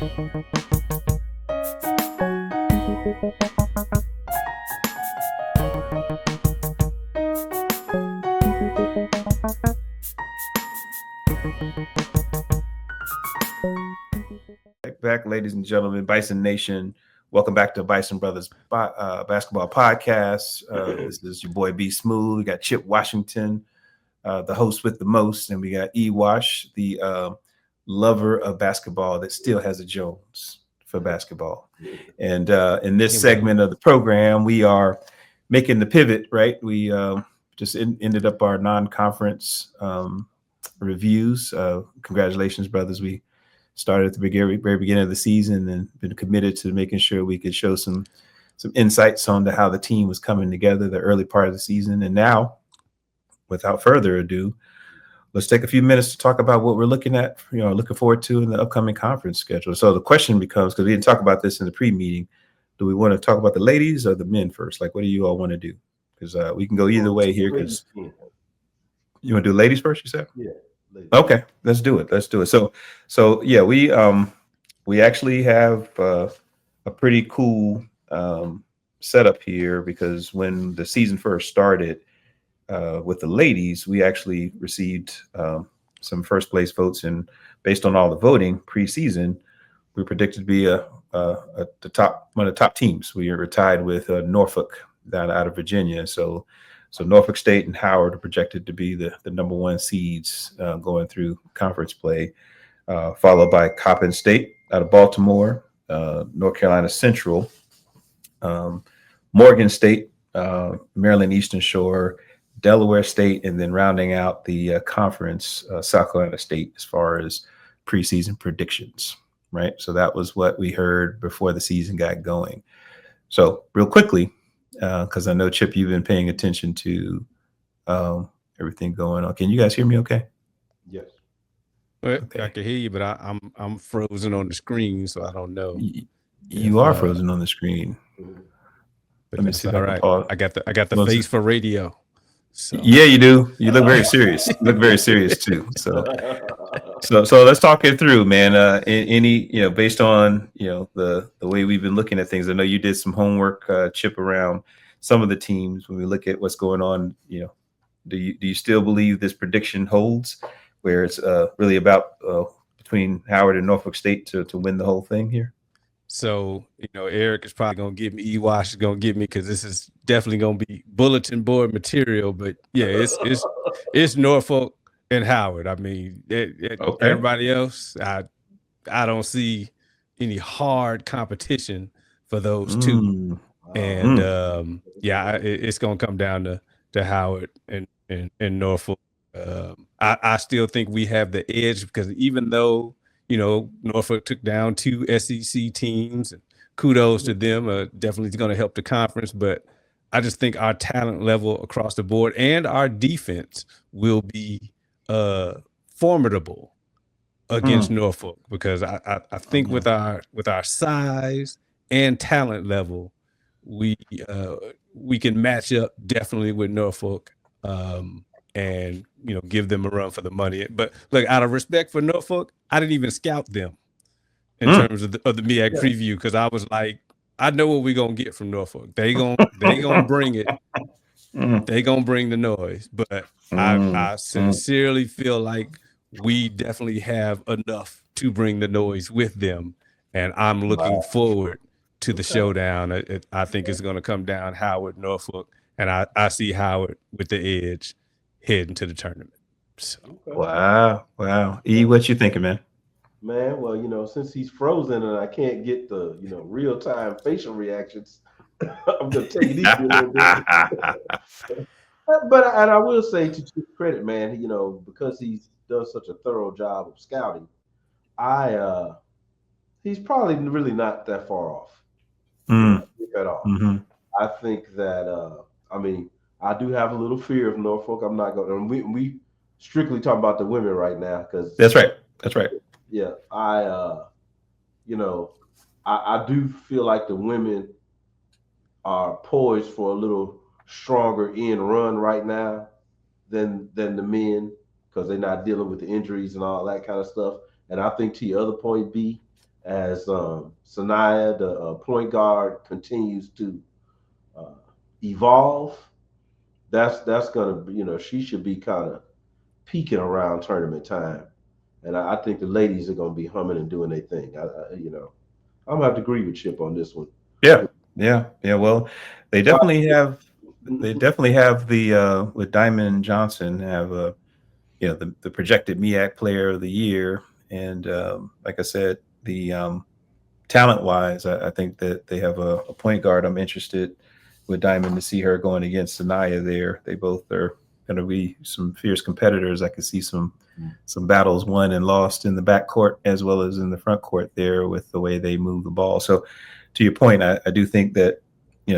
Back, ladies and gentlemen, Bison Nation. Welcome back to Bison Brothers Basketball Podcast. This is your boy B Smooth. We got Chip Washington, the host with the most, and we got E Wash, the lover of basketball that still has a Jones for basketball. And in this segment of the program, we are making the pivot, right? We just ended up our non-conference reviews. Congratulations, brothers. We started at the very beginning of the season and been committed to making sure we could show some insights on how the team was coming together the early part of the season. And now, without further ado, let's take a few minutes to talk about what we're looking forward to in the upcoming conference schedule. So the question becomes, because we didn't talk about this in the pre-meeting, do we want to talk about the ladies or the men first? Like, what do you all want to do? Because we can go either way here. Because you want to do ladies first, you said? Yeah. Okay, let's do it. So yeah, we actually have a pretty cool setup here, because when the season first started with the ladies, we actually received some first place votes, and based on all the voting preseason, we predicted to be one of the top teams. We are tied with Norfolk down out of Virginia. So Norfolk State and Howard are projected to be the number one seeds going through conference play, followed by Coppin State out of Baltimore, North Carolina Central, Morgan State, Maryland Eastern Shore, Delaware State, and then rounding out the conference, South Carolina State, as far as preseason predictions, right? So that was what we heard before the season got going. So real quickly, because I know, Chip, you've been paying attention to everything going on. Can you guys hear me okay? Yes. Well, okay. I can hear you, but I'm frozen on the screen, so I don't know. You are frozen on the screen. Let me see. All right. I got the face for radio. So. Yeah, you do. You look very serious. You look very serious too. So let's talk it through, man. Any based on the way we've been looking at things. I know you did some homework, Chip, around some of the teams. When we look at what's going on, do you still believe this prediction holds, where it's really about between Howard and Norfolk State to win the whole thing here? So, Eric is probably going to get me, E-Wash is going to get me, because this is definitely going to be bulletin board material. But, yeah, it's Norfolk and Howard. I mean, okay. Everybody else, I don't see any hard competition for those two. And, it's going to come down to Howard and Norfolk. I still think we have the edge, because even though, Norfolk took down 2 SEC teams, and kudos to them. Definitely going to help the conference, but I just think our talent level across the board and our defense will be formidable against Norfolk, because I think with our size and talent level, we can match up definitely with Norfolk. And give them a run for the money. But look, out of respect for Norfolk, I didn't even scout them in terms of the MEAC preview, because I was like, I know what we're gonna get from Norfolk. They gonna bring it. They gonna bring the noise. But I sincerely feel like we definitely have enough to bring the noise with them, and I'm looking forward to the showdown. I think it's gonna come down Howard, Norfolk, and I see Howard with the edge heading to the tournament. So. Wow. E, what you thinking, man? Man, well, since he's frozen and I can't get the, real-time facial reactions, I'm going to take it easy a little bit. But I will say, to his credit, man, because he's done such a thorough job of scouting, he's probably really not that far off at all. Mm-hmm. I think that, I do have a little fear of Norfolk. I'm not going to. We strictly talking about the women right now, because that's right. Yeah, I do feel like the women are poised for a little stronger end run right now than the men, because they're not dealing with the injuries and all that kind of stuff. And I think, to your other point, B, as Sanaya, the point guard, continues to evolve, that's gonna be, she should be kind of peaking around tournament time, and I think the ladies are gonna be humming and doing their thing. I'm gonna have to agree with Chip on this one. Yeah. Well, they definitely have. They definitely have the with Diamond Johnson have the projected MEAC Player of the Year, and like I said, the talent wise, I think that they have a point guard. I'm interested with Diamond to see her going against Sanaya there. They both are going to be some fierce competitors. I could see some battles won and lost in the backcourt as well as in the front court there with the way they move the ball. So to your point, I do think that,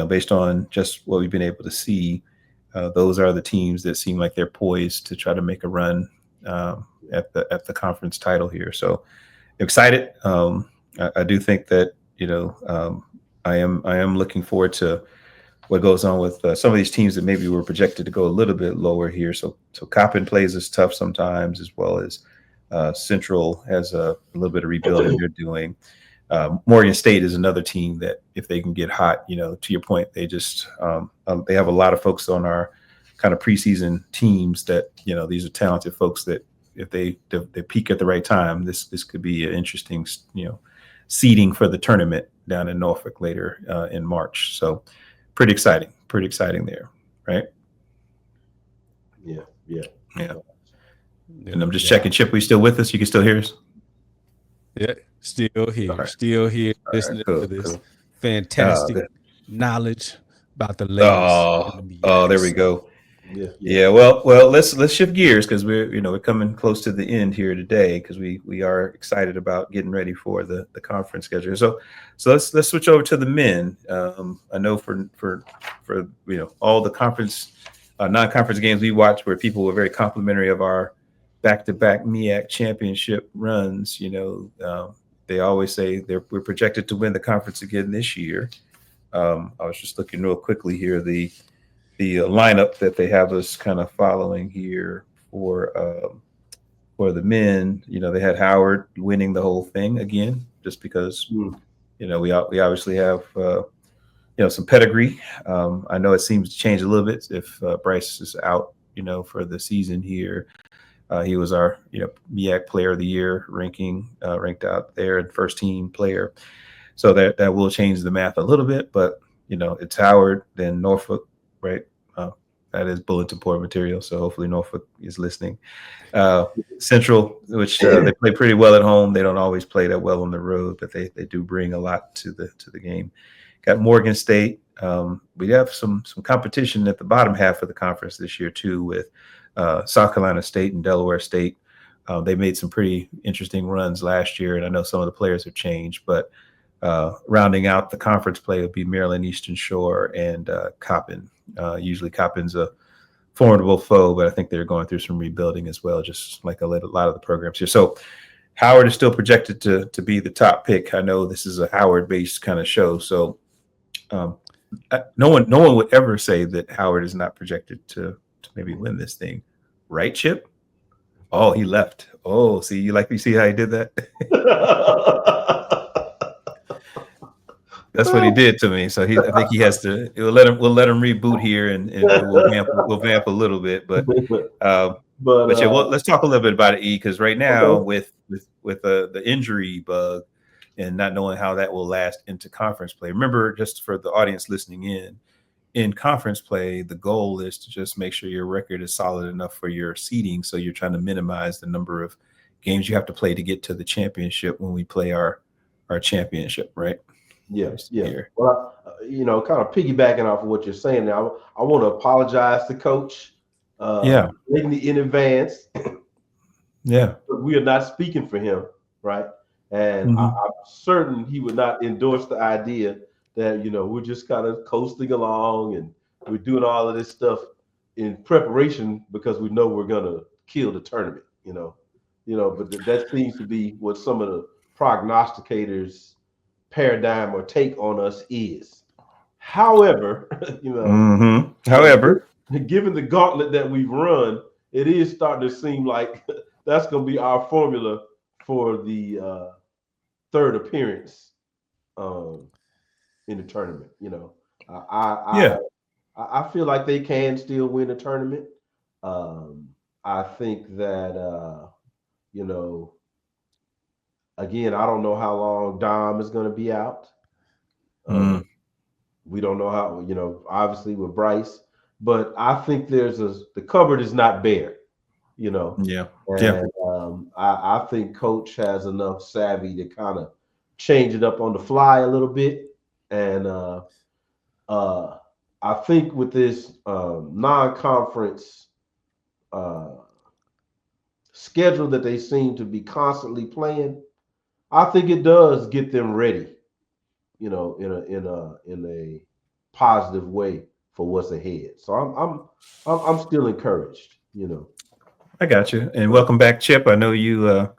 based on just what we've been able to see, those are the teams that seem like they're poised to try to make a run at the conference title here. So excited. I do think that I am looking forward to what goes on with some of these teams that maybe were projected to go a little bit lower here. So Coppin plays us tough sometimes, as well as Central has a little bit of rebuilding they're doing. Morgan State is another team that if they can get hot, to your point, they just they have a lot of folks on our kind of preseason teams that these are talented folks that if they peak at the right time, this could be an interesting seeding for the tournament down in Norfolk later in March. So pretty exciting there, right? Yeah. And I'm just checking, Chip, we still with us? You can still hear us? Yeah, still here. Right. Still here listening to this fantastic knowledge about the ladies. Oh, there we go. Yeah. Well, let's shift gears because we're coming close to the end here today because we are excited about getting ready for the conference schedule. So let's switch over to the men. I know for all the conference non-conference games we watched where people were very complimentary of our back-to-back MEAC championship runs. They always say we're projected to win the conference again this year. I was just looking real quickly here the lineup that they have us kind of following here for the men. They had Howard winning the whole thing again, just because we obviously have some pedigree. I know it seems to change a little bit if Bryce is out for the season here. He was our MEAC Player of the Year ranked out there and first team player, so that will change the math a little bit, but it's Howard, then Norfolk, right? That is bulletin board material, so hopefully Norfolk is listening. Central, which they play pretty well at home. They don't always play that well on the road, but they do bring a lot to the game. Got Morgan State. We have some competition at the bottom half of the conference this year too, with South Carolina State and Delaware State. They made some pretty interesting runs last year, and I know some of the players have changed, but rounding out the conference play would be Maryland Eastern Shore and Coppin. Usually Coppin's a formidable foe, but I think they're going through some rebuilding as well, just like a lot of the programs here. So Howard is still projected to be the top pick. I know this is a Howard-based kind of show, so no one would ever say that Howard is not projected to maybe win this thing, right, Chip? Oh, he left. Oh, see, you see how he did that? That's what he did to me. So I think he has to. We'll let him reboot here, and we'll vamp a little bit. But yeah, well, let's talk a little bit about it, E, because right now with the injury bug and not knowing how that will last into conference play. Remember, just for the audience listening in conference play, the goal is to just make sure your record is solid enough for your seeding. So you're trying to minimize the number of games you have to play to get to the championship when we play our championship, right? Yeah. Well, kind of piggybacking off of what you're saying now, I want to apologize to Coach. In advance. Yeah. We are not speaking for him, right? And I'm certain he would not endorse the idea that, we're just kind of coasting along and we're doing all of this stuff in preparation because we know we're going to kill the tournament, but that seems to be what some of the prognosticators' paradigm or take on us is. However, given the gauntlet that we've run, it is starting to seem like that's going to be our formula for the third appearance in the tournament. You know, I feel like they can still win a tournament. I think that you know, again, I don't know how long Dom is going to be out. We don't know how, you know, obviously with Bryce, but I think the cupboard is not bare, you know. Yeah. And I think Coach has enough savvy to kind of change it up on the fly a little bit. And I think with this non-conference schedule that they seem to be constantly playing, I think it does get them ready, you know, in a positive way for what's ahead. So I'm still encouraged, you know. I got you. And welcome back, Chip. I know you were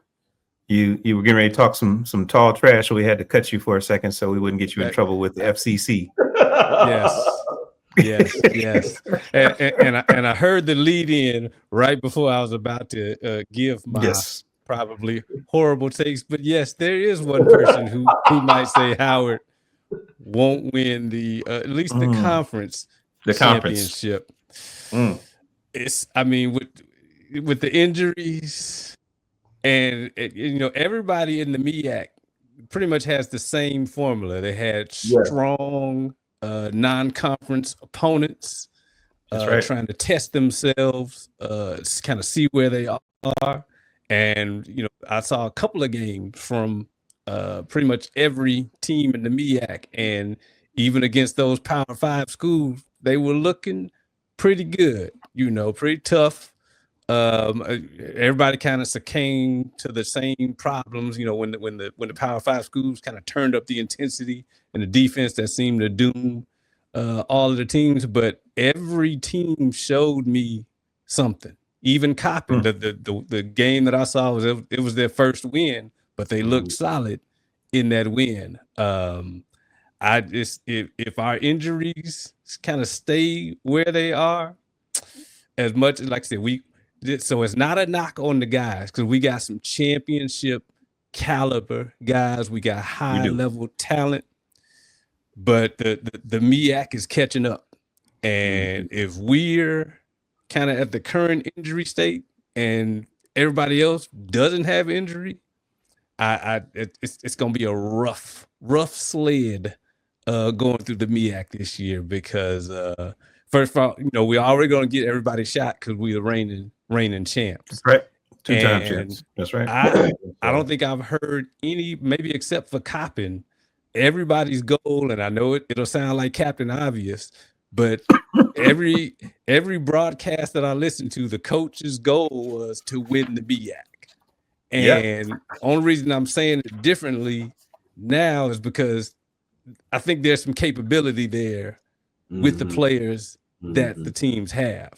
getting ready to talk some tall trash, so we had to cut you for a second so we wouldn't get you in trouble with the FCC. Yes. And I heard the lead in right before I was about to give my probably horrible takes. But yes, there is one person who might say Howard won't win the at least the conference championship. It's, I mean, with the injuries and you know, everybody in the MEAC pretty much has the same formula. They had strong non-conference opponents trying to test themselves, kind of see where they are. And, you know, I saw a couple of games from pretty much every team in the MEAC, and even against those Power 5 schools, they were looking pretty good, you know, pretty tough. Everybody kind of succumbed to the same problems, you know, when the Power 5 schools kind of turned up the intensity and the defense that seemed to doom all of the teams. But every team showed me something. Even Coppin, the game that I saw was their first win, but they looked solid in that win. If our injuries kind of stay where they are, as much as, like I said, so it's not a knock on the guys, because we got some championship caliber guys, we got high level talent, but the MEAC is catching up, and if we're kind of at the current injury state and everybody else doesn't have injury, it's gonna be a rough sled going through the MEAC this year, because first of all, you know, we're already gonna get everybody shot because we're the reigning champs. That's right. Two-time champs. That's right. I don't think I've heard any, maybe except for Coppin, everybody's goal, and I know it'll sound like Captain Obvious, but every broadcast that I listened to, the coach's goal was to win the MEAC. And the only reason I'm saying it differently now is because I think there's some capability there with the players that the teams have.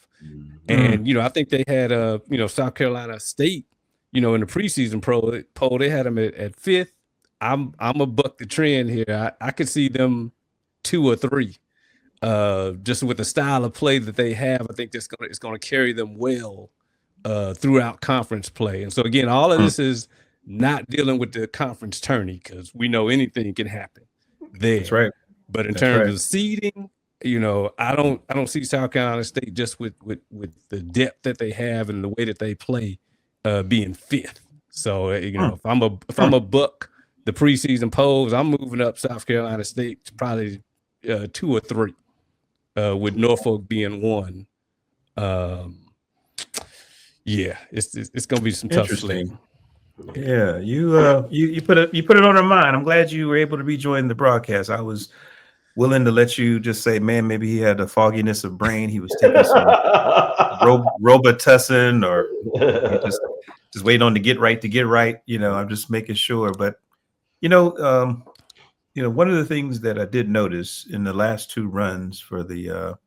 And, you know, I think they had you know, South Carolina State, you know, in the preseason poll, they had them at 5th. I'm a buck the trend here. I could see them 2 or 3. Just with the style of play that they have, I think it's gonna carry them well throughout conference play. And so again, all of this is not dealing with the conference tourney, because we know anything can happen there. That's right. But in terms of seeding, you know, I don't see South Carolina State, just with the depth that they have and the way that they play, being 5th. So you know, if I'm a buck the preseason polls, I'm moving up South Carolina State to probably 2 or 3. With Norfolk being 1. It's gonna be some tough sledding. Yeah, you put it on our mind. I'm glad you were able to rejoin the broadcast. I was willing to let you just say, man, maybe he had a fogginess of brain. He was taking some Robitussin, or just waiting on to get right. You know, I'm just making sure. But you know, one of the things that I did notice in the last 2 runs for the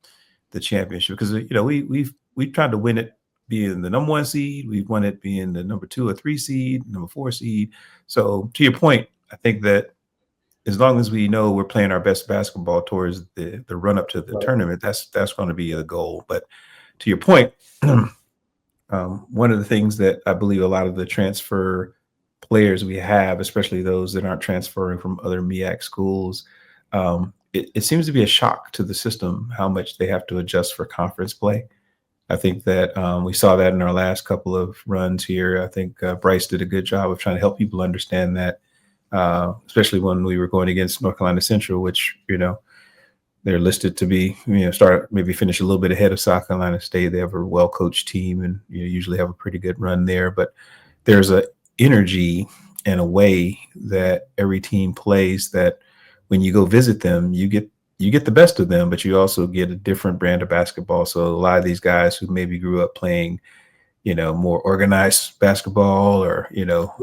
championship, because you know we've tried to win it being the number 1 seed, we've won it being the number 2 or 3 seed, number 4 seed. So to your point, I think that as long as we know we're playing our best basketball towards the run up to the tournament, that's going to be a goal. But to your point, one of the things that I believe a lot of the transfer players we have, especially those that aren't transferring from other MEAC schools, it seems to be a shock to the system how much they have to adjust for conference play. I think that we saw that in our last couple of runs here. I think Bryce did a good job of trying to help people understand that, especially when we were going against North Carolina Central, which, they're listed to be, finish a little bit ahead of South Carolina State. They have a well-coached team and usually have a pretty good run there. But there's a energy and a way that every team plays that when you go visit them, you get the best of them, but you also get a different brand of basketball. So a lot of these guys who maybe grew up playing, more organized basketball, or it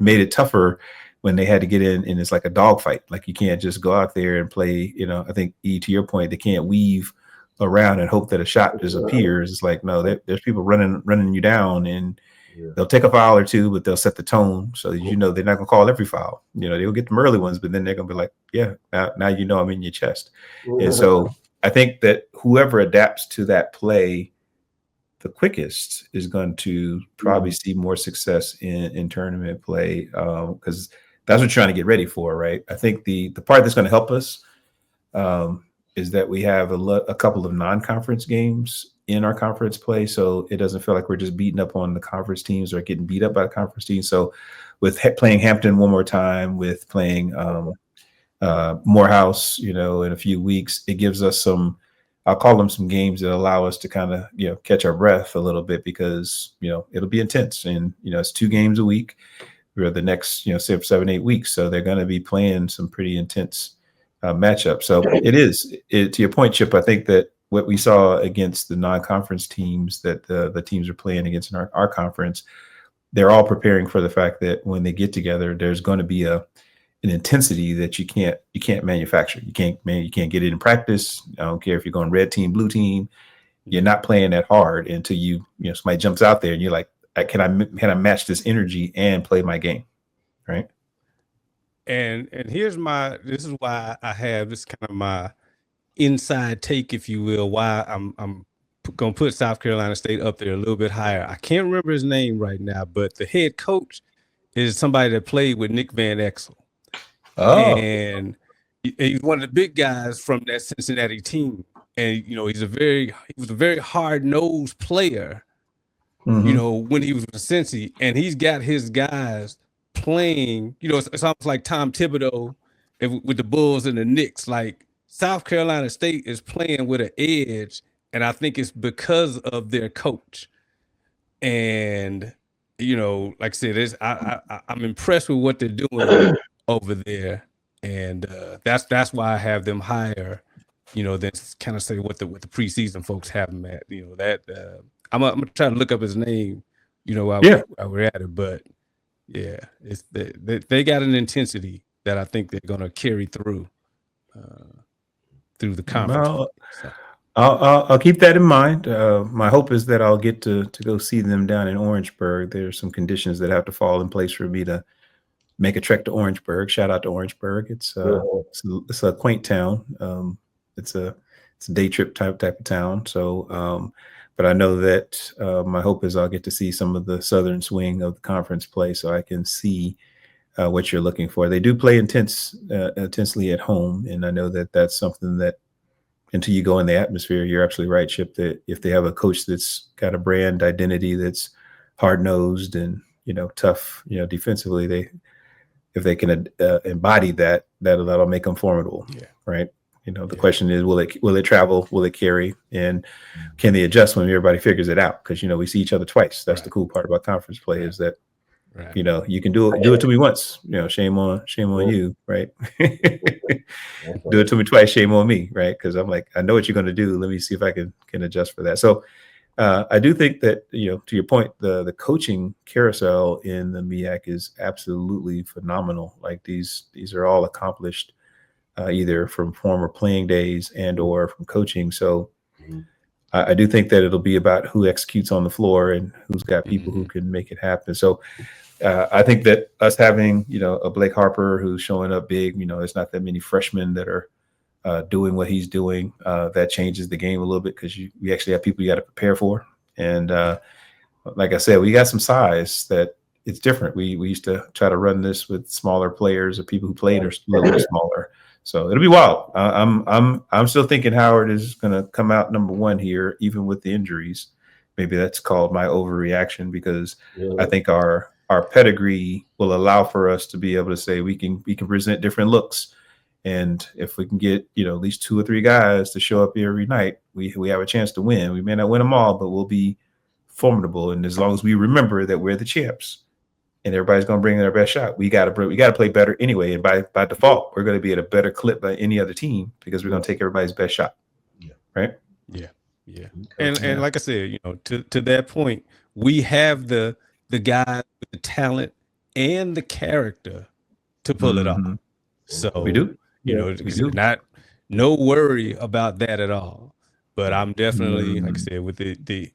made it tougher when they had to get in, and it's like a dogfight. Like, you can't just go out there and play. I think, to your point, they can't weave around and hope that a shot disappears. It's like, no, there's people running you down, and they'll take a foul or two, but they'll set the tone. So they're not gonna call every foul. They'll get them early ones, but then they're gonna be like, yeah, now I'm in your chest. And so I think that whoever adapts to that play the quickest is going to probably see more success in tournament play, because that's what you're trying to get ready for, right? I think the part that's going to help us is that we have a couple of non-conference games in our conference play, so it doesn't feel like we're just beating up on the conference teams or getting beat up by the conference teams. So with playing Hampton one more time, with playing Morehouse, in a few weeks, it gives us some, I'll call them some games that allow us to kind of, catch our breath a little bit, because, it'll be intense, and, it's 2 games a week for the next, 6, 7, 8 weeks. So they're going to be playing some pretty intense matchups. So to your point, Chip, I think that what we saw against the non-conference teams that the teams are playing against in our conference, they're all preparing for the fact that when they get together, there's going to be an intensity that you can't manufacture. You can't get it in practice. I don't care if you're going red team, blue team. You're not playing that hard until somebody jumps out there and you're like, can I match this energy and play my game, right? And this is why I have this kind of my inside take, if you will, why I'm gonna put South Carolina State up there a little bit higher. I can't remember his name right now, but the head coach is somebody that played with Nick Van Exel. Oh. And he's one of the big guys from that Cincinnati team. And, he was a very hard-nosed player, when he was with Cincy. And he's got his guys playing, it's almost like Tom Thibodeau with the Bulls and the Knicks. Like, South Carolina State is playing with an edge, and I think it's because of their coach. And, like I said, I'm impressed with what they're doing over there, and that's why I have them higher, than kind of say what the preseason folks have them at. I'm gonna try to look up his name, while we're at it. But yeah, it's they got an intensity that I think they're gonna carry through the conference. Well, I'll keep that in mind. My hope is that I'll get to go see them down in Orangeburg. There's some conditions that have to fall in place for me to make a trek to Orangeburg. Shout out to Orangeburg. It's a quaint town. It's a day trip type of town. So, but I know that my hope is I'll get to see some of the southern swing of the conference play, so I can see what you're looking for. They do play intensely at home, and I know that that's something that until you go in the atmosphere, you're absolutely right, Chip, that if they have a coach that's got a brand identity that's hard-nosed and tough, defensively, if they can embody that'll make them formidable, right? The question is, will it travel? Will it carry? And can they adjust when everybody figures it out? Because we see each other twice. That's the cool part about conference play is that you can do it to me once. Shame on you, right? Do it to me twice, shame on me, right? Because I'm like, I know what you're going to do. Let me see if I can adjust for that. So I do think that to your point, the coaching carousel in the MEAC is absolutely phenomenal. Like these are all accomplished. Either from former playing days and or from coaching. So I do think that it'll be about who executes on the floor and who's got people who can make it happen. So I think that us having, a Blake Harper who's showing up big, there's not that many freshmen that are doing what he's doing. That changes the game a little bit because we actually have people you got to prepare for. And like I said, we got some size that it's different. We used to try to run this with smaller players or people who played are a little bit smaller. So it'll be wild. I'm still thinking Howard is going to come out number one here, even with the injuries. Maybe that's called my overreaction because I think our pedigree will allow for us to be able to say we can present different looks. And if we can get, at least 2 or 3 guys to show up here every night, we have a chance to win. We may not win them all, but we'll be formidable. And as long as we remember that we're the champs and everybody's going to bring their best shot, we got to play better anyway. And by default, we're going to be at a better clip by any other team because we're going to take everybody's best shot. Yeah. Right. Yeah. Yeah. And like I said, to that point, we have the guy with the talent and the character to pull it off. So we do. No worry about that at all. But I'm definitely, like I said, with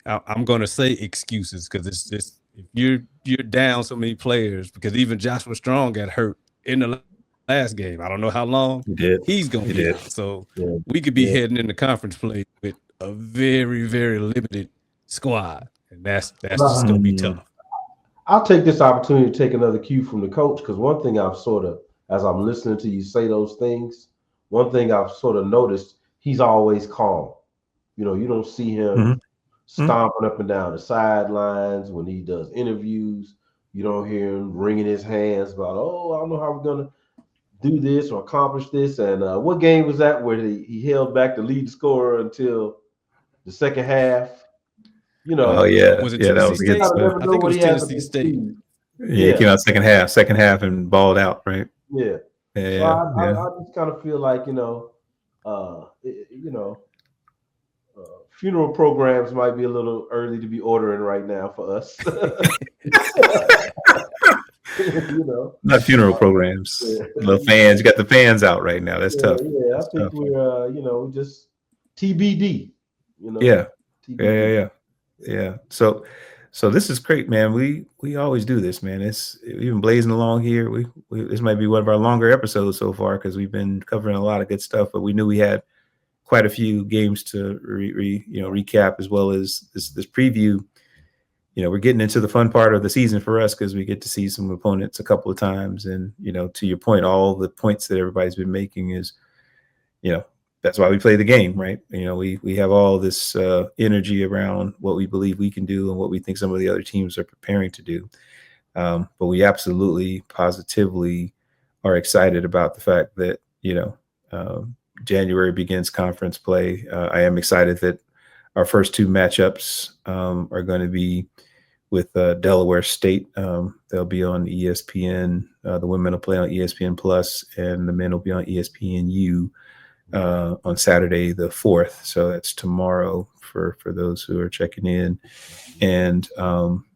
I'm going to say excuses because it's just if you're down so many players because even Joshua Strong got hurt in the last game. I don't know how long he's going to be out. So we could be heading into conference play with a very, very limited squad, and that's just going to be tough. I'll take this opportunity to take another cue from the coach because one thing I've sort of, as I'm listening to you say those things, one thing I've sort of noticed, he's always calm. You don't see him stomping up and down the sidelines when he does interviews. You don't hear him wringing his hands about, I don't know how we're going to do this or accomplish this. And what game was that where he held back the lead scorer until the second half? Oh yeah, was it that was against. I think it was Tennessee State. Yeah, he came out second half and balled out, right? Yeah. I just kind of feel like funeral programs might be a little early to be ordering right now for us. Not funeral programs. The fans, you got the fans out right now. That's tough. Yeah, I think we're just TBD. Yeah. TBD. Yeah. So this is great, man. We always do this, man. We've been blazing along here. We this might be one of our longer episodes so far because we've been covering a lot of good stuff. But we knew we had quite a few games to recap as well as this preview. We're getting into the fun part of the season for us because we get to see some opponents a couple of times. And to your point, all the points that everybody's been making is, that's why we play the game, right? We have all this energy around what we believe we can do and what we think some of the other teams are preparing to do. But we absolutely, positively are excited about the fact that, January begins conference play. I am excited that our first 2 matchups are going to be with Delaware State. They'll be on ESPN. The women will play on ESPN Plus, and the men will be on ESPNU. On Saturday the 4th, so that's tomorrow for those who are checking in, and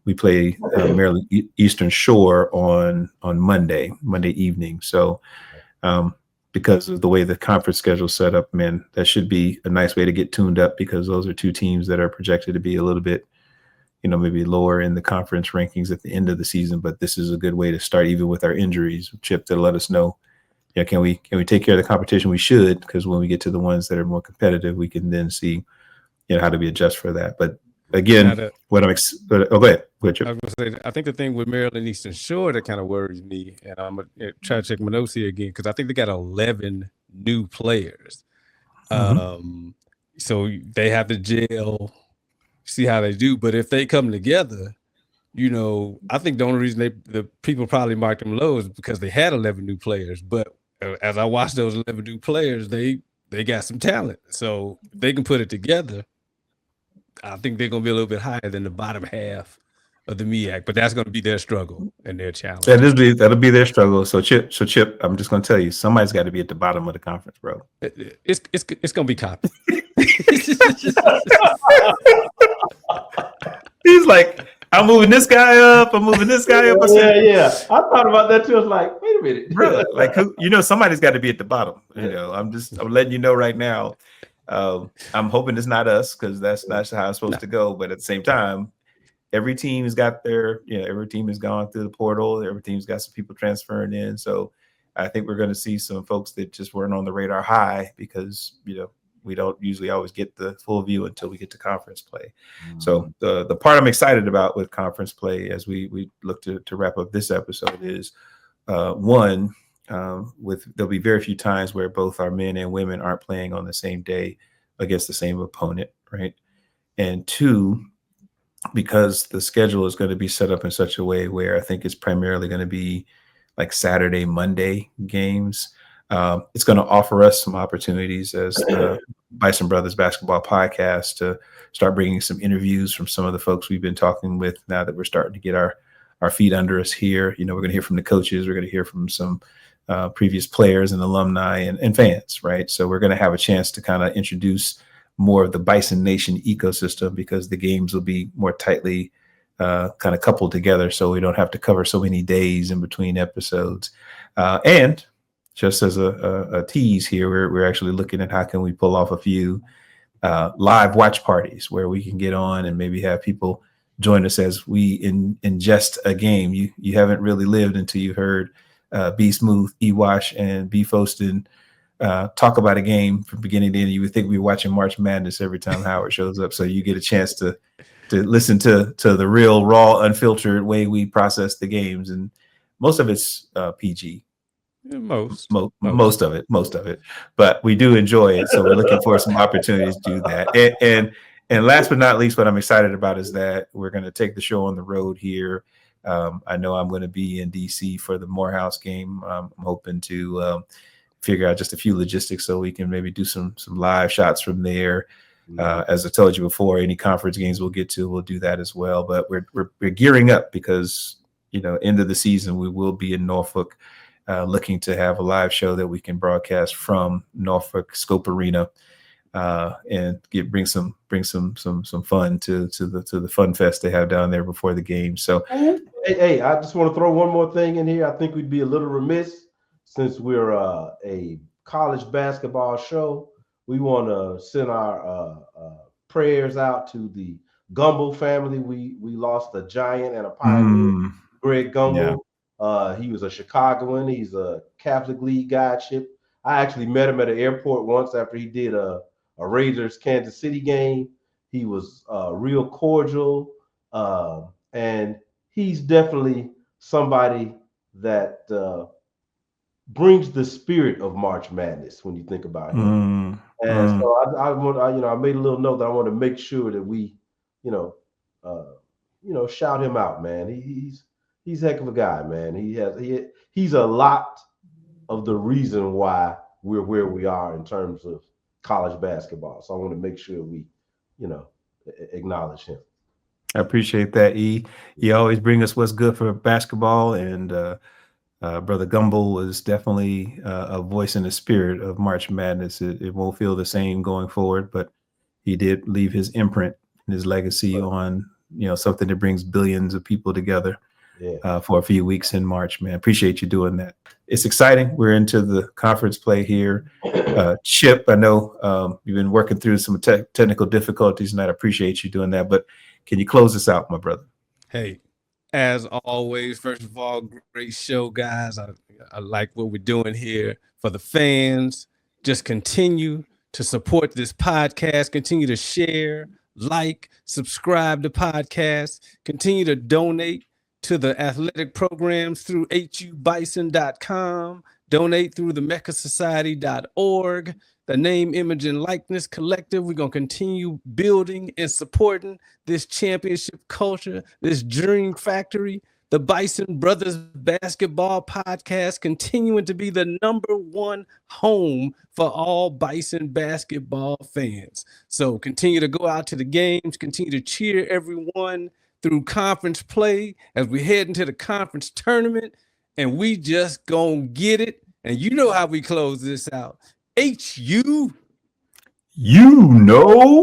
we play Maryland Eastern Shore on Monday evening. So because of the way the conference schedule is set up, man, that should be a nice way to get tuned up because those are 2 teams that are projected to be a little bit, maybe lower in the conference rankings at the end of the season. But this is a good way to start, even with our injuries. Chip to let us know. Yeah, can we take care of the competition? We should, because when we get to the ones that are more competitive, we can then see, how do we adjust for that. But again, go ahead. Go ahead, Chip. I was going to say, I think the thing with Maryland Eastern Shore that kind of worries me, and I'm going to try to check my notes here again, because I think they got 11 new players. So they have to gel, see how they do. But if they come together, I think the only reason the people probably marked them low is because they had 11 new players. But as I watched those 11 new players, they got some talent. So if they can put it together, I think they're going to be a little bit higher than the bottom half of the MEAC. But that's going to be their struggle and their challenge. That'll be their struggle. So Chip, I'm just going to tell you, somebody's got to be at the bottom of the conference, bro. It's going to be Copy. He's like, I'm moving this guy up. I'm moving this guy up. Yeah. I thought about that too. I was like, wait a minute, bro. Like, somebody's got to be at the bottom. I'm letting you know right now. I'm hoping it's not us because that's not how it's supposed to go. But at the same time, every team has got every team has gone through the portal. Every team's got some people transferring in. So I think we're going to see some folks that just weren't on the radar high because, we don't usually always get the full view until we get to conference play. So the part I'm excited about with conference play as we look to wrap up this episode is one, there'll be very few times where both our men and women aren't playing on the same day against the same opponent, right? And two, because the schedule is going to be set up in such a way where I think it's primarily going to be like Saturday, Monday games. It's going to offer us some opportunities as the Bison Brothers Basketball Podcast to start bringing some interviews from some of the folks we've been talking with now that we're starting to get our feet under us here. You know, we're going to hear from the coaches. We're going to hear from some previous players and alumni and fans, right? So we're going to have a chance to kind of introduce more of the Bison Nation ecosystem because the games will be more tightly kind of coupled together, so we don't have to cover so many days in between episodes. And just as a tease here, we're actually looking at how can we pull off a few live watch parties where we can get on and maybe have people join us as we ingest a game. You haven't really lived until you heard B Smooth, E Wash, and B Foston talk about a game from beginning to end. You would think we were watching March Madness every time Howard shows up. So you get a chance to listen to the real, raw, unfiltered way we process the games, and most of it's PG. Most of it, but we do enjoy it. So we're looking for some opportunities to do that. And last but not least, what I'm excited about is that we're going to take the show on the road here. I know I'm going to be in DC for the Morehouse game. I'm hoping to figure out just a few logistics so we can maybe do some live shots from there. As I told you before, any conference games we'll get to, we'll do that as well. But we're gearing up because, you know, end of the season, we will be in Norfolk, looking to have a live show that we can broadcast from Norfolk Scope Arena, and bring some fun to the fun fest they have down there before the game. So, hey, I just want to throw one more thing in here. I think we'd be a little remiss since we're a college basketball show. We want to send our prayers out to the Gumbel family. We lost a giant and a pioneer, Greg Gumbel. Yeah. He was a Chicagoan. He's a Catholic League guy, Chip. I actually met him at an airport once after he did a Raiders Kansas City game. He was real cordial, and he's definitely somebody that brings the spirit of March Madness when you think about him. And so I made a little note that I want to make sure that we, shout him out, man. He's a heck of a guy, man. He's a lot of the reason why we're where we are in terms of college basketball. So I want to make sure we, acknowledge him. I appreciate that, E. You always bring us what's good for basketball, and Brother Gumbel was definitely a voice in the spirit of March Madness. It won't feel the same going forward, but he did leave his imprint and his legacy on, something that brings billions of people together for a few weeks in March, man. Appreciate you doing that. It's exciting. We're into the conference play here. Chip, I know you've been working through some technical difficulties, and I appreciate you doing that, but can you close this out, my brother? Hey, as always, first of all, great show, guys. I like what we're doing here for the fans. Just continue to support this podcast. Continue to share, like, subscribe to podcasts. Continue to donate to the athletic programs through hubison.com. Donate through the mecasociety.org. The Name, Image, and Likeness Collective. We're going to continue building and supporting this championship culture, this dream factory. The Bison Brothers Basketball Podcast, continuing to be the #1 home for all Bison basketball fans. So continue to go out to the games, continue to cheer everyone through conference play as we head into the conference tournament, and we just gonna get it. And you know how we close this out. HU. You know.